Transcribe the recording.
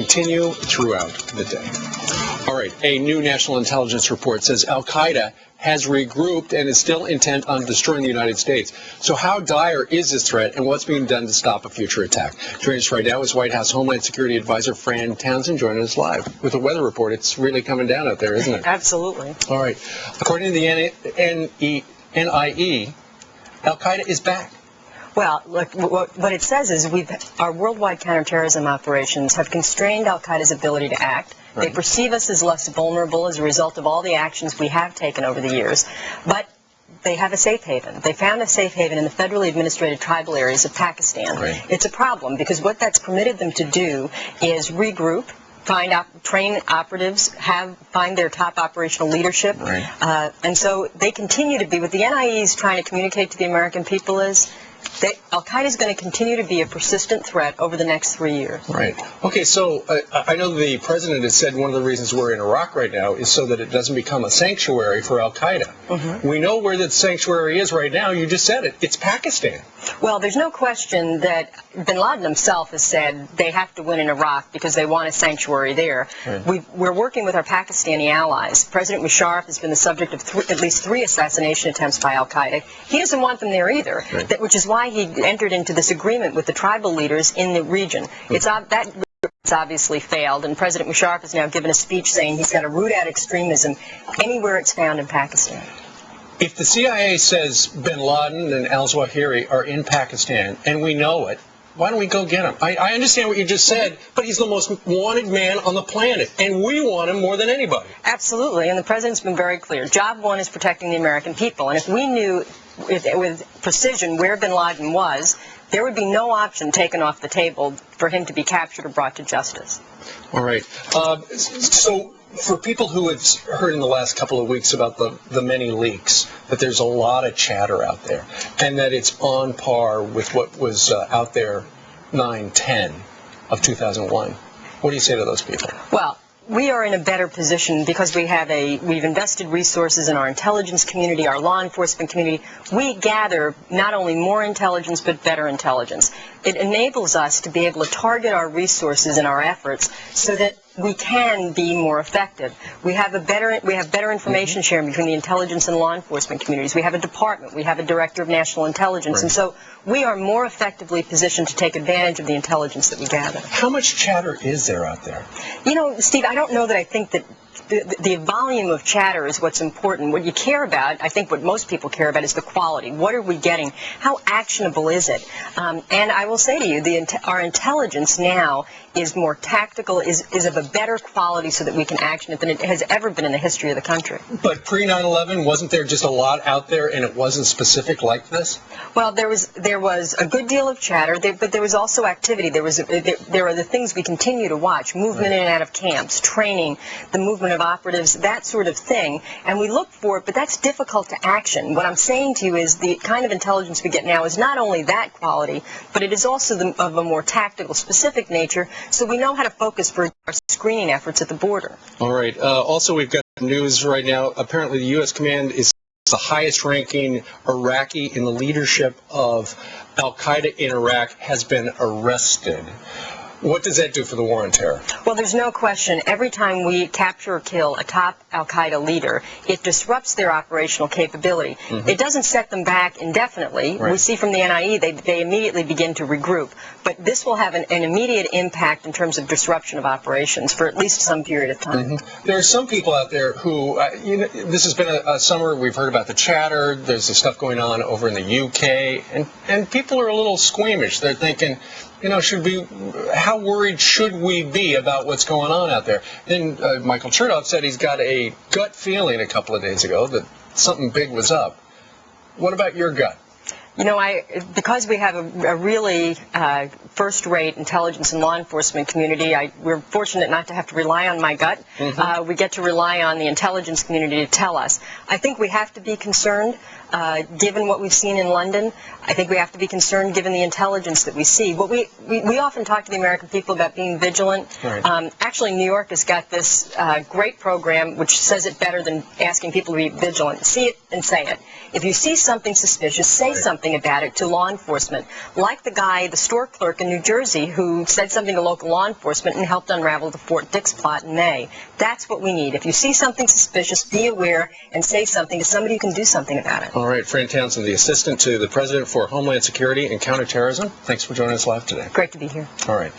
continue throughout the day. All right, a new national intelligence report says Al-Qaeda has regrouped and is still intent on destroying the United States. So how dire is this threat, and what's being done to stop a future attack? Joining us right now is White House Homeland Security Advisor Fran Townsend, joining us live with a weather report. It's really coming down out there, isn't it? Absolutely. All right. According to the NIE, Al-Qaeda is back. Well, look, what it says is our worldwide counterterrorism operations have constrained Al-Qaeda's ability to act. Right. They perceive us as less vulnerable as a result of all the actions we have taken over the years. But they have a safe haven. They found a safe haven in the federally administrated tribal areas of Pakistan. Right. It's a problem because what that's permitted them to do is regroup, train operatives, find their top operational leadership. Right. And so they continue to be, what the NIE is trying to communicate to the American people is that Al-Qaeda is going to continue to be a persistent threat over the next 3 years. Right. Okay, so I know the president has said one of the reasons we're in Iraq right now is so that it doesn't become a sanctuary for Al-Qaeda. Mm-hmm. We know where the sanctuary is right now. You just said it. It's Pakistan. Well, there's no question that bin Laden himself has said they have to win in Iraq because they want a sanctuary there. Right. We're working with our Pakistani allies. President Musharraf has been the subject of at least 3 assassination attempts by Al-Qaeda. He doesn't want them there either, right. Which is why he entered into this agreement with the tribal leaders in the region. It's obviously failed, and President Musharraf has now given a speech saying he's got to root out extremism anywhere it's found in Pakistan. If the CIA says bin Laden and al-Zawahiri are in Pakistan, and we know it, why don't we go get him? I understand what you just said, but he's the most wanted man on the planet, and we want him more than anybody. Absolutely, and the president's been very clear. Job one is protecting the American people, and if we knew with precision where bin Laden was, there would be no option taken off the table for him to be captured or brought to justice. All right. So for people who have heard in the last couple of weeks about the many leaks, that there's a lot of chatter out there, and that it's on par with what was out there 9/10 of 2001. What do you say to those people? Well, we are in a better position because we've invested resources in our intelligence community, our law enforcement community. We gather not only more intelligence but better intelligence. It enables us to be able to target our resources and our efforts so that we can be more effective. We have better information sharing between the intelligence and law enforcement communities. We have a department. We have a director of national intelligence. Right. And so we are more effectively positioned to take advantage of the intelligence that we gather. How much chatter is there out there? You know, Steve, I don't know that I think that the volume of chatter is what's important. What you care about, I think what most people care about, is the quality. What are we getting? How actionable is it? And I will say to you, our intelligence now is more tactical, is of a better quality so that we can action it than it has ever been in the history of the country. But pre-9/11, wasn't there just a lot out there and it wasn't specific like this? Well, there was a good deal of chatter, but there was also activity. There are the things we continue to watch: movement in and out of camps, training, the movement of operatives, that sort of thing. And we look for it, but that's difficult to action. What I'm saying to you is the kind of intelligence we get now is not only that quality, but it is also of a more tactical, specific nature, so we know how to focus for our screening efforts at the border. All right. Also, we've got news right now. Apparently, the U.S. command is the highest-ranking Iraqi in the leadership of Al-Qaeda in Iraq has been arrested. What does that do for the war on terror? Well, there's no question. Every time we capture or kill a top Al-Qaeda leader, it disrupts their operational capability. Mm-hmm. It doesn't set them back indefinitely. Right. We see from the NIE they immediately begin to regroup. But this will have an immediate impact in terms of disruption of operations for at least some period of time. Mm-hmm. There are some people out there who, this has been a summer, we've heard about the chatter, there's the stuff going on over in the UK, and people are a little squeamish. They're thinking, how worried should we be about what's going on out there? And Michael Chertoff said he's got a gut feeling a couple of days ago that something big was up. What about your gut? You know, because we have a really first-rate intelligence and law enforcement community, we're fortunate not to have to rely on my gut. Mm-hmm. We get to rely on the intelligence community to tell us. I think we have to be concerned, given what we've seen in London. I think we have to be concerned given the intelligence that we see. What we often talk to the American people about being vigilant. Right. Actually, New York has got this great program which says it better than asking people to be vigilant. See it and say it. If you see something suspicious, say something. something about it to law enforcement, like the guy, the store clerk in New Jersey, who said something to local law enforcement and helped unravel the Fort Dix plot in May. That's what we need. If you see something suspicious, be aware and say something to somebody who can do something about it. All right, Fran Townsend, the Assistant to the President for Homeland Security and Counterterrorism. Thanks for joining us live today. Great to be here. All right.